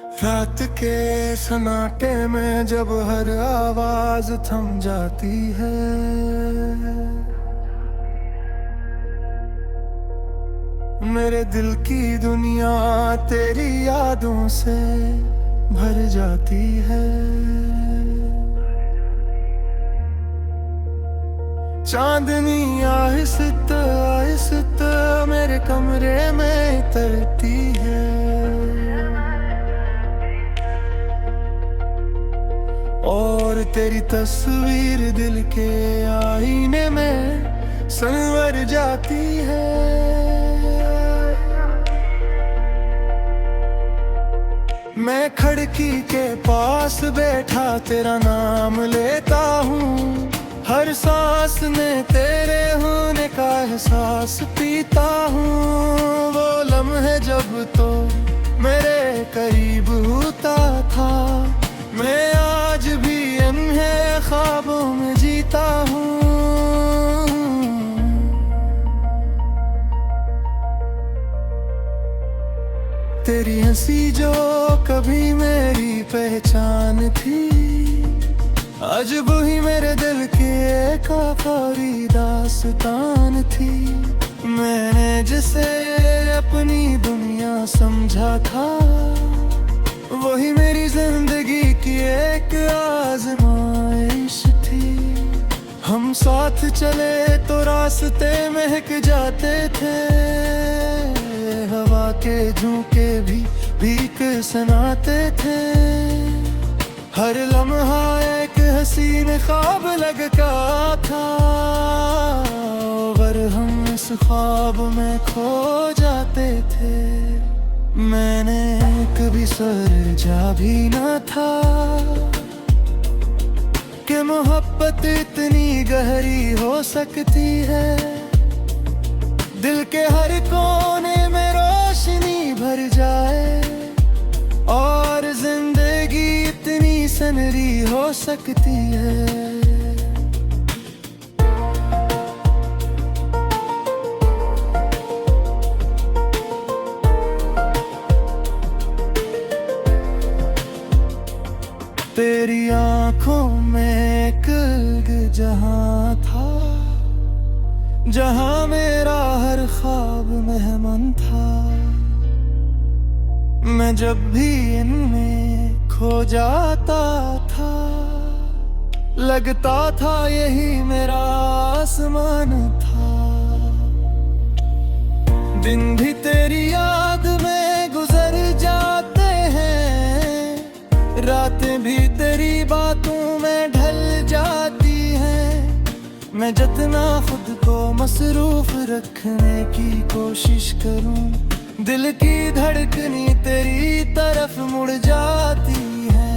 रात के सन्नाटे में जब हर आवाज थम जाती है, मेरे दिल की दुनिया तेरी यादों से भर जाती है। चांदनी आहिस्ता आहिस्ता मेरे कमरे में उतरती है, और तेरी तस्वीर दिल के आईने में संवर जाती है। मैं खिड़की के पास बैठा तेरा नाम लेता हूँ, हर सांस में तेरे होने का एहसास पीता हूँ। वो लम्हे जब तो मेरे करीब होता था, मैं आज भी इन्हे ख्वाबों में जीता हूँ। तेरी हंसी जो कभी मेरी पहचान थी, आज वही मेरे दिल की एक आखिरी दास्तान थी। मैंने जिसे अपनी दुनिया समझा था, वही मेरी जिंदगी की एक आजमाइश थी। हम साथ चले तो रास्ते महक जाते थे, हवा के झोंके भी भीख सुनाते थे। हर लम्हा एक हसीन ख्वाब लगता था, अगर हम इस ख्वाब में खो जाते थे। मैंने कभी सोचा भी न था कि मोहब्बत इतनी गहरी हो सकती है। दिल के हर कोने में रोशनी भर जाए, और जिंदगी इतनी सनरी हो सकती है। तेरी आंखों में एक जहां था, जहां मेरा हर ख्वाब मेहमान था। मैं जब भी इनमें खो जाता था, लगता था यही मेरा आसमान था। दिन भी तेरी याद में गुजर जाते हैं, रातें भी तेरी बातों में ढल जाती हैं। मैं जितना खुद को मसरूफ रखने की कोशिश करूं, दिल की धड़कनी तेरी तरफ मुड़ जाती है।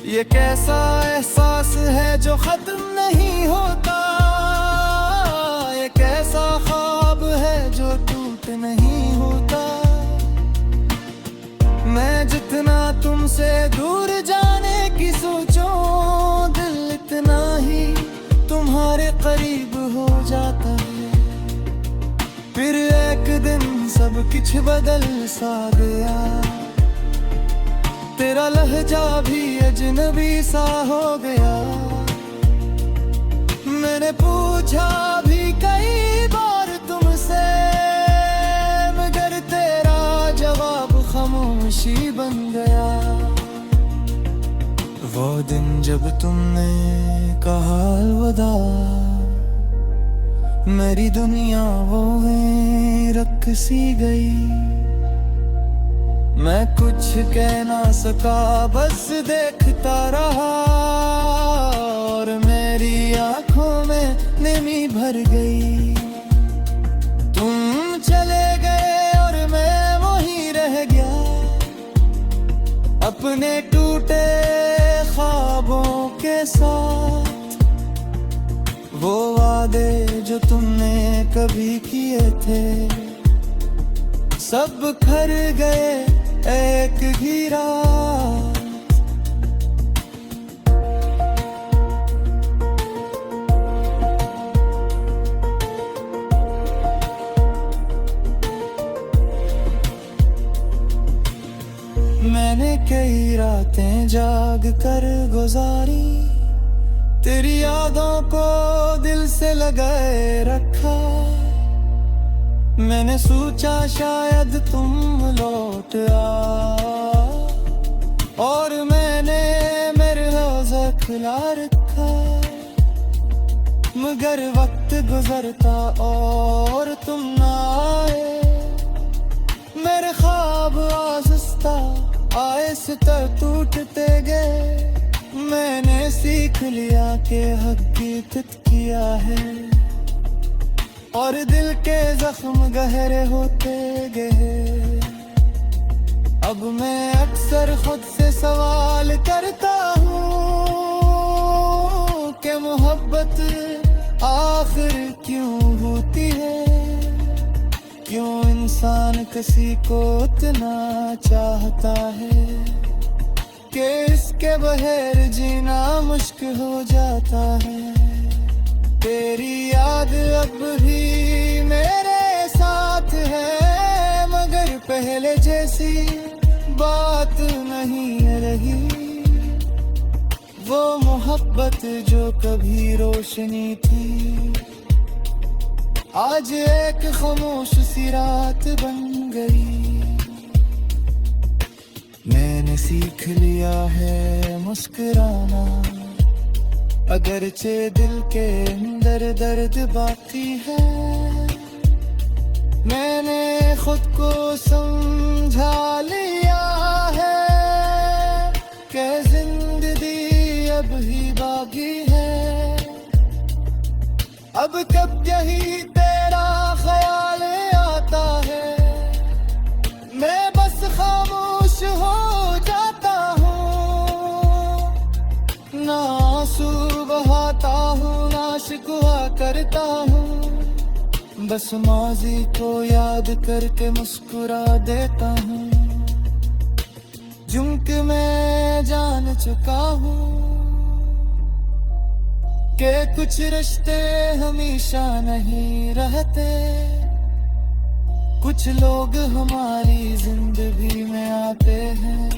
ये कैसा एहसास है जो खत्म नहीं होता, ये कैसा ख्वाब है जो टूट नहीं होता। मैं जितना तुमसे दूर जाने की सोचूं, दिल इतना ही तुम्हारे करीब हो जाता है। फिर एक दिन सब कुछ बदल सा गया, तेरा लहजा भी अजनबी सा हो गया। मैंने पूछा भी कई बार तुमसे, मगर तेरा जवाब खामोशी बन गया। वो दिन जब तुमने कहा अलविदा, मेरी दुनिया वो रख सी गई। मैं कुछ कह ना सका, बस देखता रहा, और मेरी आंखों में नमी भर गई। तुम चले गए और मैं वहीं रह गया, अपने टूटे ख्वाबों के साथ। वो वादे जो तुमने कभी किए थे, सब खर गए एक ही रात। मैं कई रातें जाग कर गुजारी, तेरी यादों को दिल से लगाए रखा। मैंने सोचा शायद तुम लौट आओ, और मैंने मेरे रोज़ा खुला रखा। मगर वक्त गुजरता और तुम ना आए, मेरे ख्वाब आहिस्ता आहिस्ता टूटते गए। मैंने सीख लिया कि हकीकत किया है, और दिल के जख्म गहरे होते गए। अब मैं अक्सर खुद से सवाल करता हूँ कि मोहब्बत आखिर क्यों होती है, क्यों इंसान किसी को इतना चाहता है कि इसके बगैर जीना मुश्किल हो जाता है। तेरी याद अब भी मेरे साथ है, मगर पहले जैसी बात नहीं रही। वो मोहब्बत जो कभी रोशनी थी, आज एक खामोश सी रात बन गई। मैंने सीख लिया है मुस्कुराना, अगरचे दिल के अंदर दर्द बाकी है। मैंने खुद को समझा लिया है कि जिंदगी अब ही बाकी है। अब कब यही तेरा ख्याल आता है, मैं बस खामोश हो जाता हूँ। ना आंसू बहाता हूँ, ना शिकवा करता हूँ, बस माजी को याद करके मुस्कुरा देता हूँ। जुम्क मैं जान चुका हूँ कि कुछ रिश्ते हमेशा नहीं रहते। कुछ लोग हमारी जिंदगी में आते हैं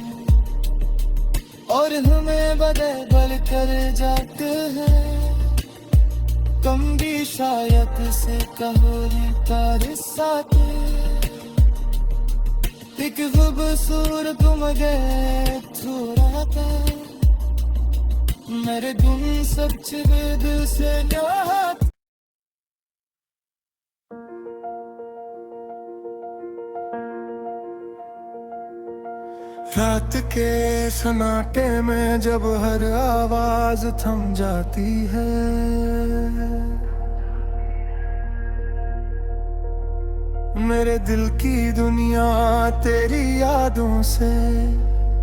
और हमें बदल कर जाते हैं। तुम भी शायद से कहोगे तारिसाते, एक खूबसूरत मगर थोड़ा था। मेरे गुम सब छिपे दिल से चाहत। रात के सन्नाटे में जब हर आवाज थम जाती है, मेरे दिल की दुनिया तेरी यादों से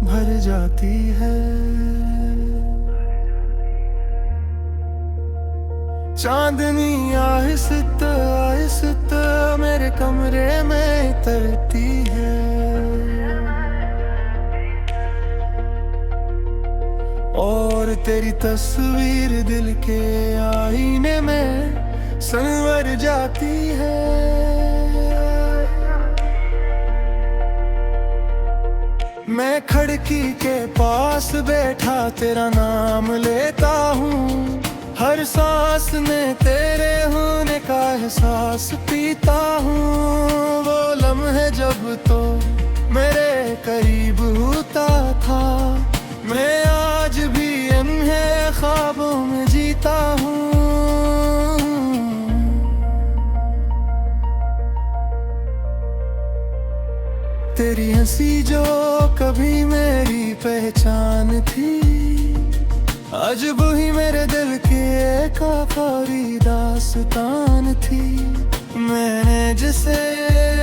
भर जाती है। चांदनी आहिस्ता आहिस्ता मेरे कमरे में उतरती है, और तेरी तस्वीर दिल के आईने में संवर जाती है। मैं खिड़की के पास बैठा तेरा नाम लेता हूँ, हर सांस में तेरे होने का एहसास पीता हूँ। वो लम्हे जब तो मेरे करीब होता था, मैं आज भी इन्हें ख्वाबों में जीता हूँ। तेरी हंसी जो कभी मेरी पहचान थी, आज वही मेरे दिल की एक आखिरी दास्तान थी। मैंने जिसे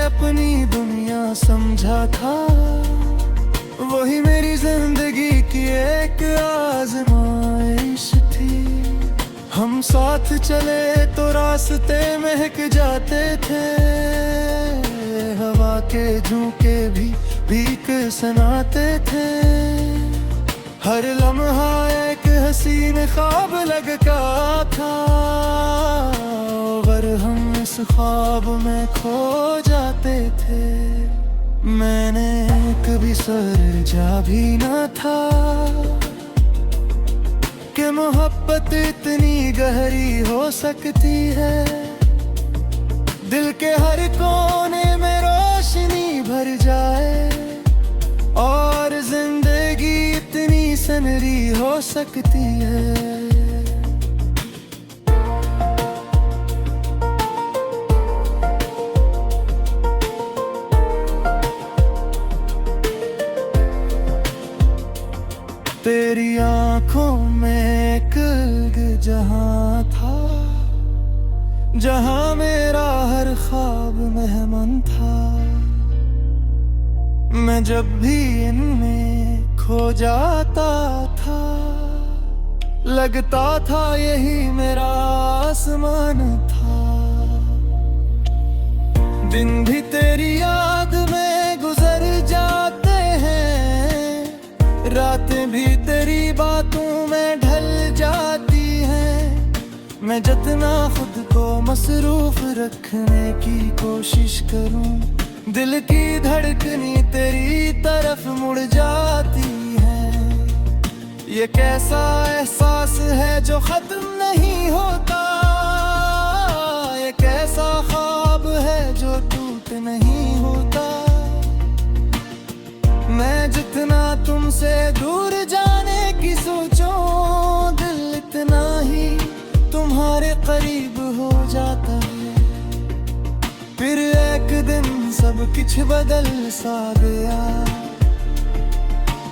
अपनी दुनिया समझा था, वही मेरी जिंदगी की एक आजमाइश थी। हम साथ चले तो रास्ते महक जाते थे, हवा के झोंके भी भीख सुनाते थे। हर लम्हा एक हसीन ख्वाब लगता था, और हम इस ख्वाब में खो जाते थे। मैंने कभी सोचा भी न था कि मोहब्बत इतनी गहरी हो सकती है। दिल के हर कोने में रोशनी भर जाए और जिंदगी इतनी सनरी हो सकती है। तेरी आंखों में एक जहां था, जहां मेरा हर ख्वाब मेहमान था। मैं जब भी इनमें खो जाता था, लगता था यही मेरा आसमान था। दिन भी तेरी याद में गुजर जाते हैं, रातें भी तेरी बातों में ढल जाती हैं। मैं जितना खुद को मसरूफ रखने की कोशिश करूं, दिल की धड़कनी तेरी तरफ मुड़ जाती है। ये कैसा एहसास है जो खत्म नहीं होता, ये कैसा ख्वाब है जो टूट नहीं होता। मैं जितना तुमसे दूर जाने की सोचूं, दिल इतना ही तुम्हारे करीब हो जाता है। फिर एक दिन सब कुछ बदल सा गया,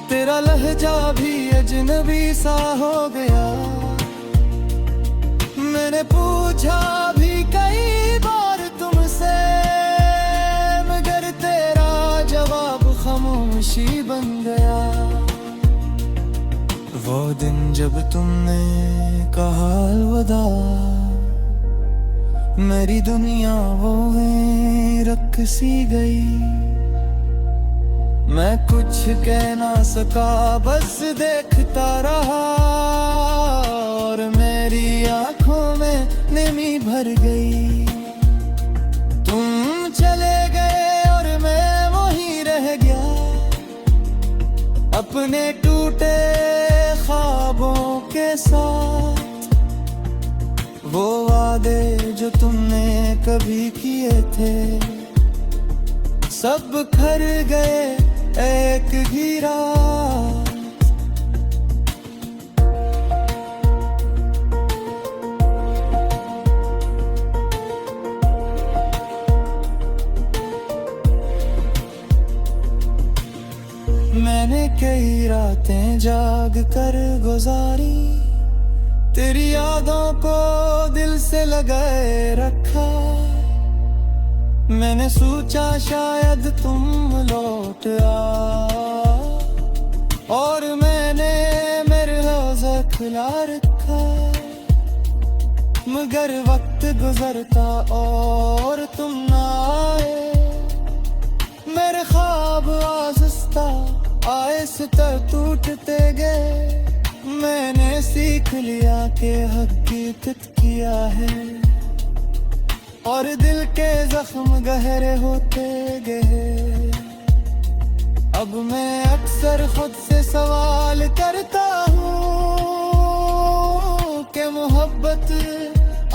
तेरा लहजा भी अजनबी सा हो गया। मैंने पूछा भी कई बार तुमसे, मगर तेरा जवाब खामोशी बन गया। वो दिन जब तुमने कहा अलविदा, मेरी दुनिया वो रख सी गई। मैं कुछ कह ना सका, बस देखता रहा और मेरी आंखों में नमी भर गई। तुम चले गए और मैं वहीं रह गया, अपने टूटे ख्वाबों के साथ। वो वादे जो तुमने कभी किए थे, सब खर गए एक ही रात। मैंने कई रातें जाग कर गुजारी, तेरी यादों को दिल से लगाए रखा। मैंने सोचा शायद तुम लौट आओ, और मैंने मेरे रोज़ा खुला रखा। मगर वक्त गुजरता और तुम ना आए, मेरे ख्वाब आहिस्ता आहिस्ता टूटते गए। मैंने सीख लिया कि हकीकत किया है, और दिल के जख्म गहरे होते गए। अब मैं अक्सर खुद से सवाल करता हूँ कि मोहब्बत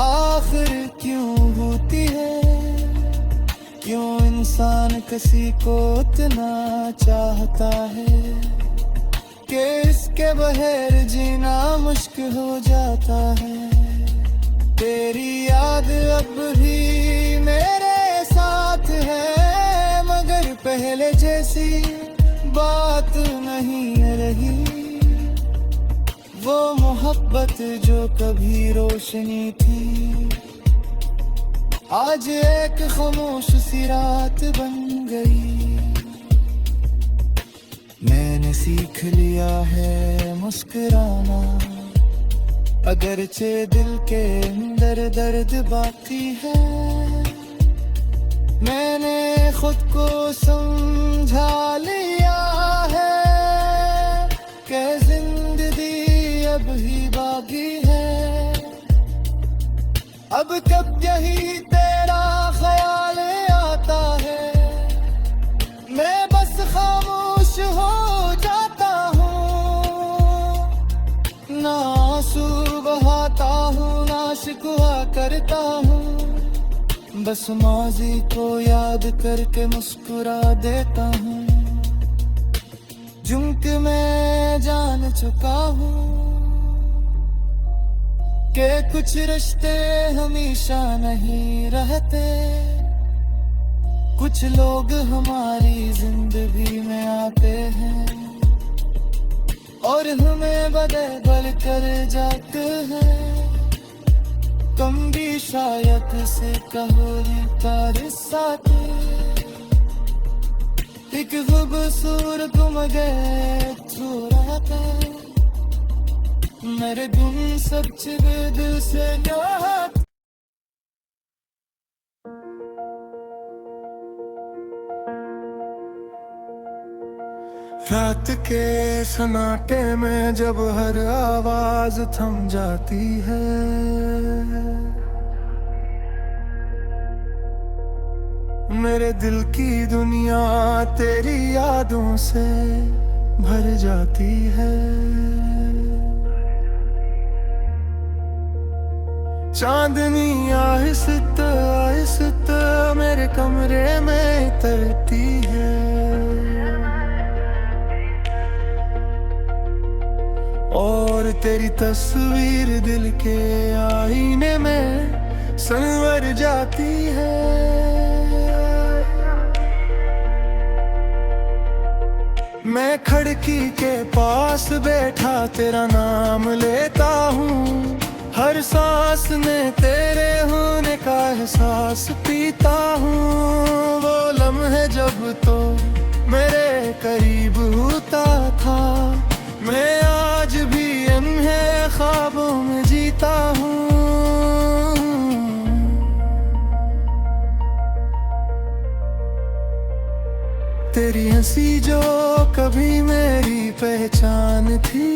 आखिर क्यों होती है। क्यों इंसान किसी को इतना चाहता है कि इसके बगैर जीना मुश्किल हो जाता है। तेरी याद अब भी मेरे साथ है, मगर पहले जैसी बात नहीं रही। वो मोहब्बत जो कभी रोशनी थी, आज एक खामोश सी रात बन गई। मैंने सीख लिया है मुस्कुराना, अगरचे दिल के अंदर दर्द बाकी है। मैंने खुद को समझा लिया है कि जिंदगी अब ही बाकी है। अब कब यही तेरा ख्याल आता है, मैं करता हूँ, बस माजी को याद करके मुस्कुरा देता हूँ। झुमक मैं जान चुका हूँ कि कुछ रिश्ते हमेशा नहीं रहते, कुछ लोग हमारी जिंदगी में आते हैं और हमें बदल कर जाते हैं। कम भी शायद से कहोरी तारिसाते, एक खूबसूरत मगर छुराता मेरे गुम सब दिल से याद। रात के सन्नाटे में जब हर आवाज थम जाती है, मेरे दिल की दुनिया तेरी यादों से भर जाती है। चांदनी आहिस्ता आहिस्ता मेरे कमरे में उतरती है, और तेरी तस्वीर दिल के आईने में संवर जाती है। मैं खिड़की के पास बैठा तेरा नाम लेता हूँ, हर सांस में तेरे होने का एहसास पीता हूँ। वो लम्हे जब तो मेरे करीब होता था, मैं आज भी इन्हें ख्वाबों में जीता हूँ। तेरी हंसी जो कभी मेरी पहचान थी,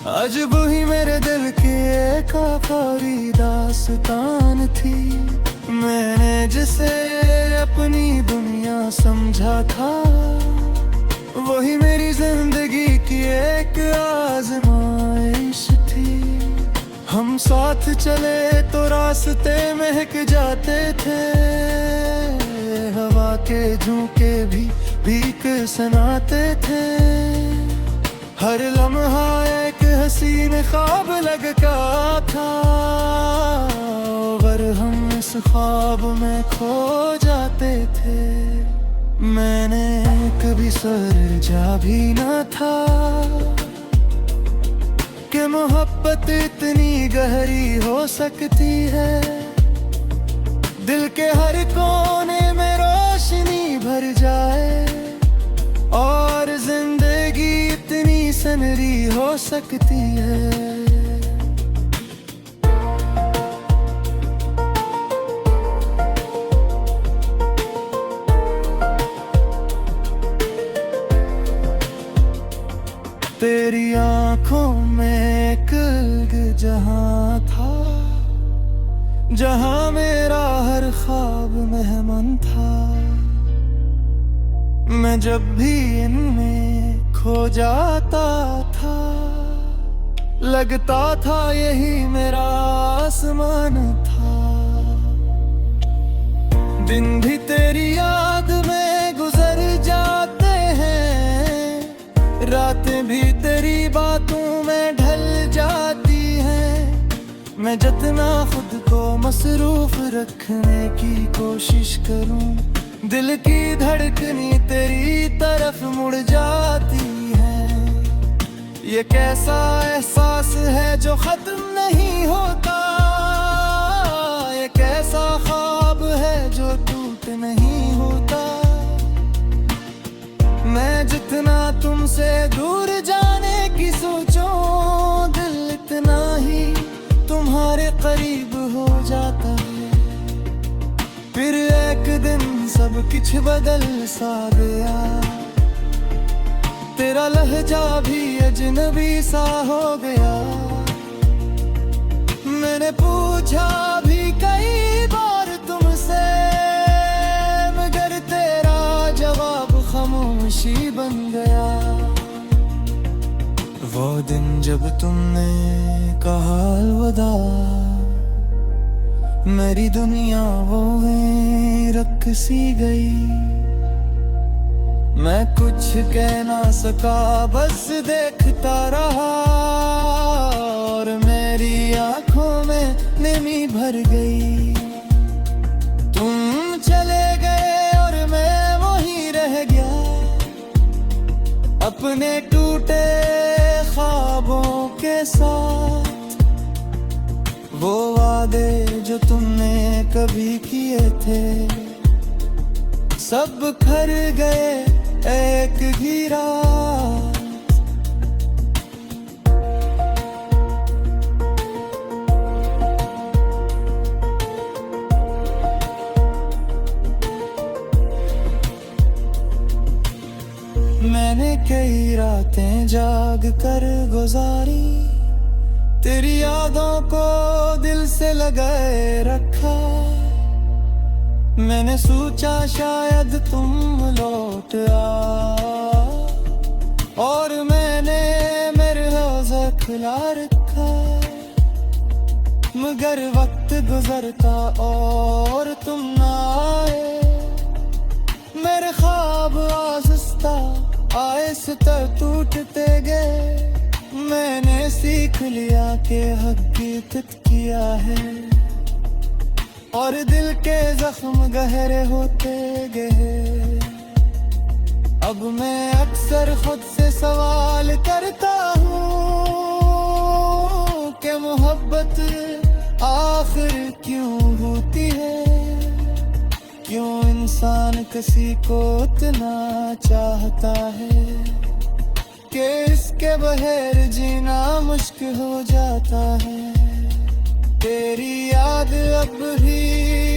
आज वही मेरे दिल की एक आखिरी दास्तान थी। मैंने जिसे अपनी दुनिया समझा था, वही मेरी जिंदगी की एक आजमाइश थी। हम साथ चले तो रास्ते महक जाते थे, हवा के झोंके भी भीख सुनाते थे। हर लम्हा एक हसीन ख्वाब लगता था, अगर हम इस ख्वाब में खो जाते थे। मैंने कभी सोचा भी न था कि मोहब्बत इतनी गहरी हो सकती है। दिल के हर कोने में रोशनी भर जाए और जिंदगी इतनी सनरी हो सकती है। तेरी आंखों में एक जहां था, जहां मेरा हर ख्वाब मेहमान था। मैं जब भी इनमें खो जाता था, लगता था यही मेरा आसमान था। दिन भी तेरी याद में गुजर जाते हैं, रातें भी तेरी बातों में ढल जाती हैं। मैं जितना खुद को मसरूफ रखने की कोशिश करूं, दिल की धड़कनी तेरी तरफ मुड़ जाती है। ये कैसा एहसास है जो खत्म नहीं होता, ये कैसा ख्वाब है जो टूट नहीं होता। मैं जितना तुमसे दूर जाने की सोचूं, दिल इतना ही तुम्हारे करीब हो जाता है। फिर एक दिन सब कुछ बदल सा गया, तेरा लहजा भी अजनबी सा हो गया। मैंने पूछा भी कई बार तुमसे, मगर तेरा जवाब खामोशी बन गया। वो दिन जब तुमने कहा अलविदा, मेरी दुनिया वो रख सी गई। मैं कुछ कह ना सका, बस देखता रहा और मेरी आंखों में नमी भर गई। तुम चले गए और मैं वहीं रह गया, अपने टूटे ख्वाबों के साथ। वो वादे जो तुमने कभी किए थे, सब खर गए एक ही रात। मैंने कई रातें जाग कर गुजारी, तेरी यादों को दिल से लगाए रखा। मैंने सोचा शायद तुम लौट आओ, और मैंने मेरे रोज़ा खुला रखा। मगर वक्त गुजरता और तुम ना आए, मेरे ख्वाब आहिस्ता आहिस्ता टूटते गए। मैंने सीख लिया कि हकीकत किया है, और दिल के जख्म गहरे होते गए। अब मैं अक्सर खुद से सवाल करता हूँ कि मोहब्बत आखिर क्यों होती है? क्यों इंसान किसी को इतना चाहता है कि इसके बगैर जीना मुश्किल हो जाता है? तेरी याद अब भी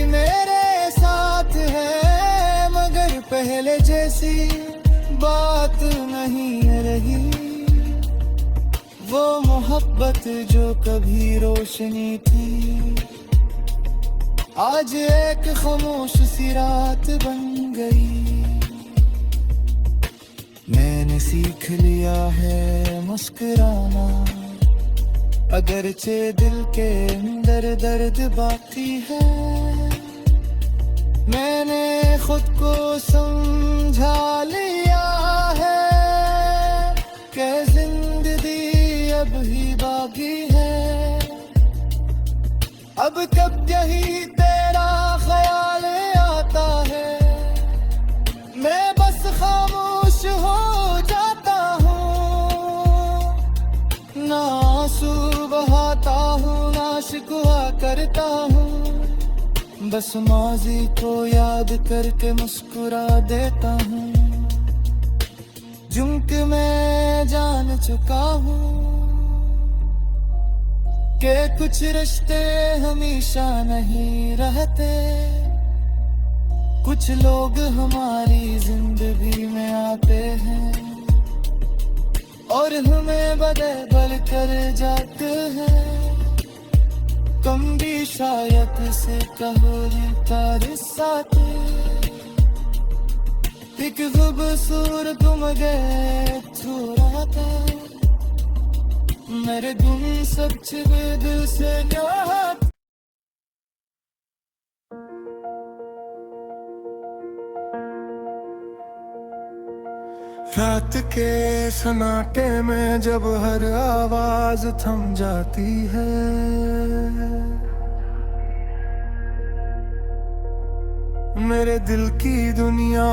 मेरे साथ है, मगर पहले जैसी बात नहीं रही। वो मोहब्बत जो कभी रोशनी थी, आज एक खामोश सी रात बन गई। मैंने सीख लिया है मुस्कुराना, अगरचे दिल के अंदर दर्द बाकी है। मैंने खुद को समझा लिया है कि जिंदगी अब ही बाकी है। अब कब यही तेरा ख्याल आता है, मैं बस खामोश हो जाता हूँ। ना आंसू बहाता हूँ, ना शिकवा करता हूँ, बस माजी को याद करके मुस्कुरा देता हूँ। जुम्क मैं जान चुका हूँ कि कुछ रिश्ते हमेशा नहीं रहते। कुछ लोग हमारी जिंदगी में आते हैं और हमें बदल कर जाते हैं। कम भी शायद से कहो तारिसाते, एक खूबसूरत मगर थोड़ा था। मेरे गुम सब छिपे दिल से चाहत। रात के सन्नाटे में जब हर आवाज थम जाती है, मेरे दिल की दुनिया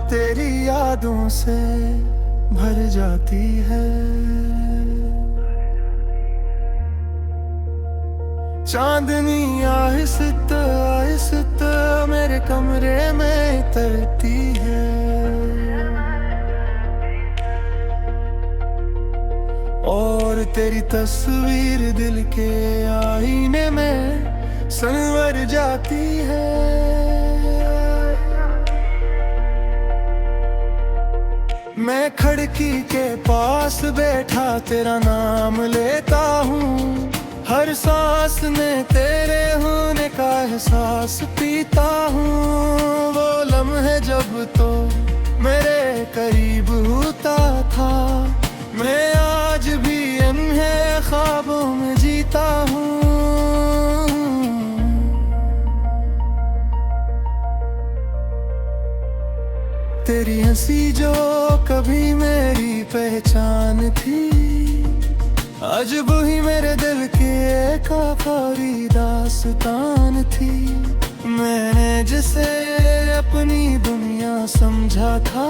तेरी यादों से भर जाती है। चांदनी आहिस्ता आहिस्ता मेरे कमरे में उतरती है, और तेरी तस्वीर दिल के आईने में संवर जाती है। मैं खिड़की के पास बैठा तेरा नाम लेता हूँ, हर सांस में तेरे होने का एहसास पीता हूँ। वो लम्हे जब तो मेरे करीब होता था, मैं आज भी इन्हें ख्वाबों में जीता हूँ। तेरी हंसी जो कभी मेरी पहचान थी, आज वही मेरे दिल के एक आखिरी दास्तान थी। मैंने जिसे अपनी दुनिया समझा था,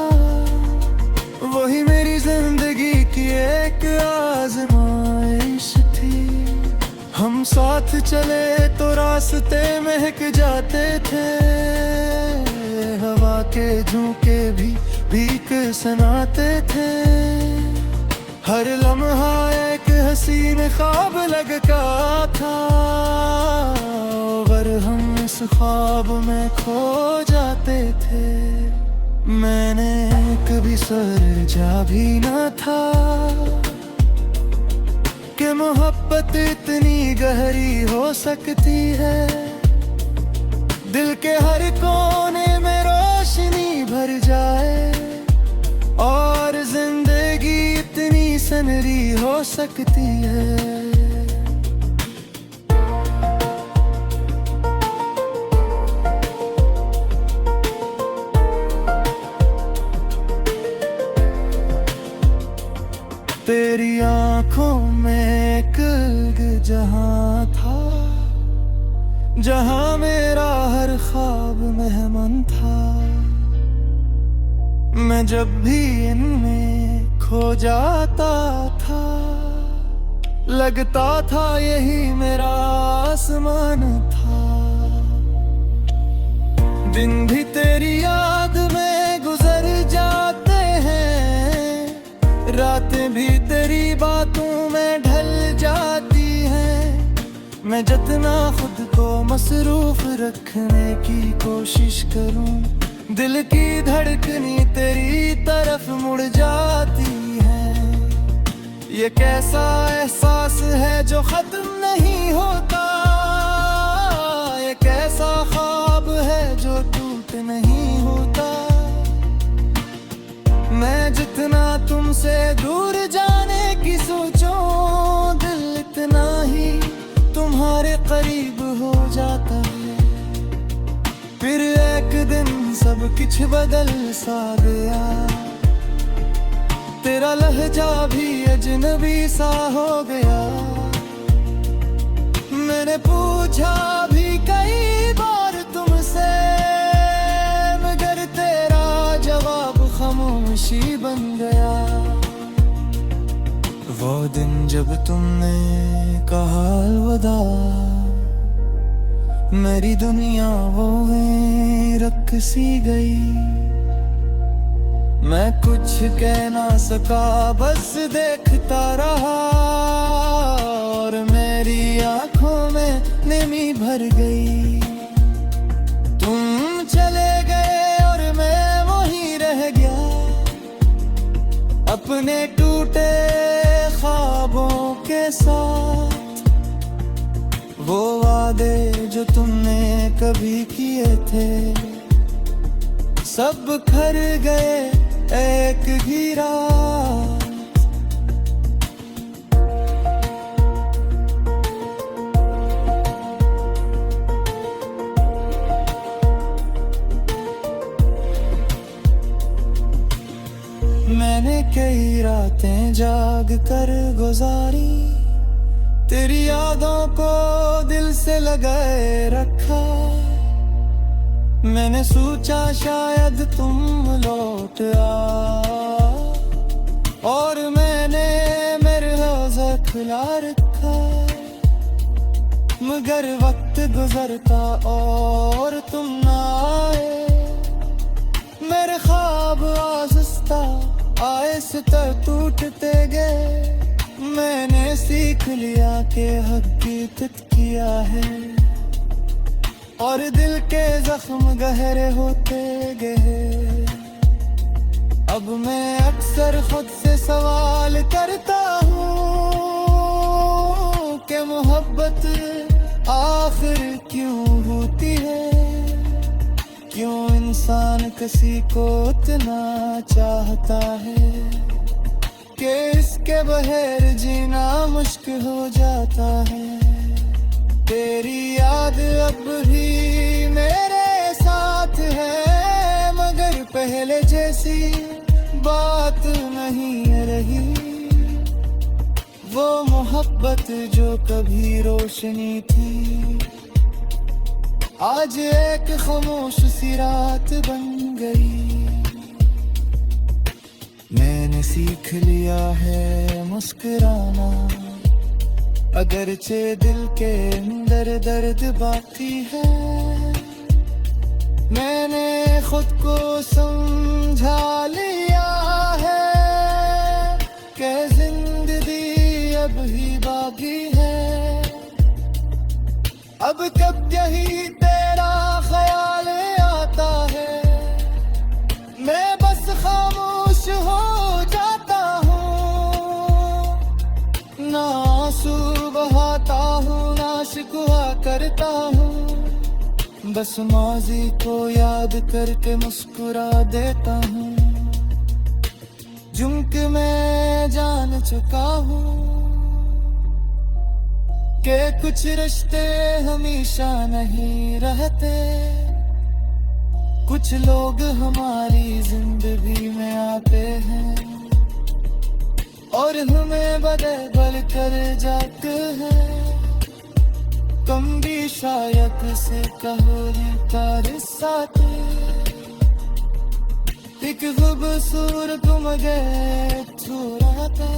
वही मेरी जिंदगी की एक आजमाइश थी। हम साथ चले तो रास्ते महक जाते थे, हवा के झोंके भी भीख सुनाते थे। हर लम्हा एक हसीन ख्वाब लगता था, अगर हम इस ख्वाब में खो जाते थे। मैंने कभी सोचा भी न था कि मोहब्बत इतनी गहरी हो सकती है। दिल के हर कोने में रोशनी भर जाए और जिंदगी इतनी सनरी हो सकती है। तेरी आंखों में एक जहां था, जहां मेरा हर ख्वाब मेहमान था। मैं जब भी इनमें खो जाता था, लगता था यही मेरा आसमान था। दिन भी तेरी याद में गुजर जाते हैं, रातें भी तेरी बातों में ढल जाती हैं। मैं जितना खुद को मसरूफ रखने की कोशिश करूं, दिल की धड़कनी तेरी तरफ मुड़ जाती है। ये कैसा एहसास है जो खत्म नहीं होता, ये कैसा ख्वाब है जो टूट नहीं होता। मैं जितना तुमसे दूर जाने की सोचूं, दिल इतना ही तुम्हारे करीब हो जाता है। फिर एक दिन सब कुछ बदल सा गया, तेरा लहजा भी अजनबी सा हो गया। मैंने पूछा भी कई बार तुमसे, मगर तेरा जवाब खामोशी बन गया। वो दिन जब तुमने कहा अलविदा, मेरी दुनिया वो रख सी गई। मैं कुछ कह ना सका, बस देखता रहा और मेरी आंखों में नमी भर गई। तुम चले गए और मैं वहीं रह गया, अपने टूटे ख्वाबों के साथ। वो वादे जो तुमने कभी किए थे, सब खर गए एक ही रात। मैंने कई रातें जाग कर गुजारी, तेरी यादों को दिल से लगाए रखा। मैंने सोचा शायद तुम लौट आओ, और मैंने मेरे रोज़ा खुला रखा। मगर वक्त गुजरता और तुम ना आए, मेरे ख्वाब आहिस्ता आहिस्ता टूटते गए। मैंने सीख लिया कि हकीकत किया है, और दिल के जख्म गहरे होते गए। अब मैं अक्सर खुद से सवाल करता हूँ कि मोहब्बत आखिर क्यों होती है। क्यों इंसान किसी को इतना चाहता है कि इसके बगैर जीना मुश्किल हो जाता है। तेरी याद अब भी मेरे साथ है, मगर पहले जैसी जैसी बात नहीं रही, वो मोहब्बत जो कभी रोशनी थी आज एक खामोश सी रात बन गई। मैंने सीख लिया है मुस्कुराना, अगरचे दिल के अंदर दर्द बाकी है। मैंने खुद को समझा लिया है कि जिंदगी अब ही बाकी है। अब कब यही तेरा ख्याल आता है, मैं बस खामोश हो जाता हूँ। ना आंसू बहाता हूँ ना शिकवा करता हूँ, बस माजी को याद करके मुस्कुरा देता हूँ। जुम के मैं जान चुका हूँ कि कुछ रिश्ते हमेशा नहीं रहते, कुछ लोग हमारी जिंदगी में आते हैं और हमें बदल कर जाते हैं। तुम भी शायद से कहोरी तरसाते, एक खूबसूरत मगर छुराता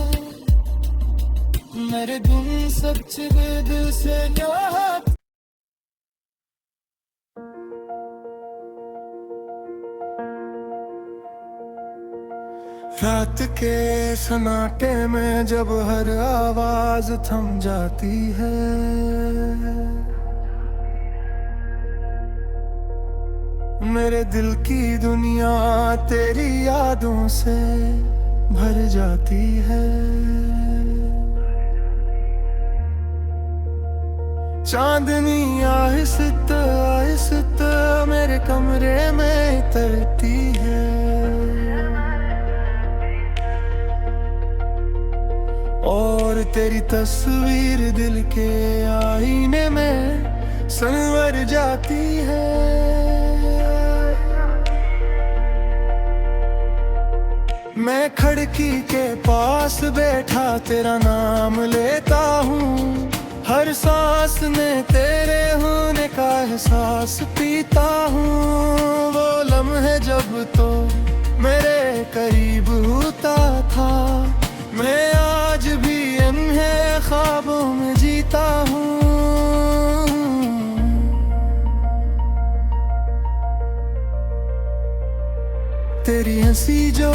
मेरे गुम सच दिल से चाहता। रात के सन्नाटे में जब हर आवाज थम जाती है, मेरे दिल की दुनिया तेरी यादों से भर जाती है। चांदनी आहिस्ता आहिस्ता मेरे कमरे में उतरती है, और तेरी तस्वीर दिल के आईने में संवर जाती है। मैं खिड़की के पास बैठा तेरा नाम लेता हूँ, हर सांस में तेरे होने का एहसास पीता हूँ। वो लम्हे जब तो मेरे करीब होता था, मैं आज भी इन्हें ख्वाबों में जीता हूँ। तेरी हंसी जो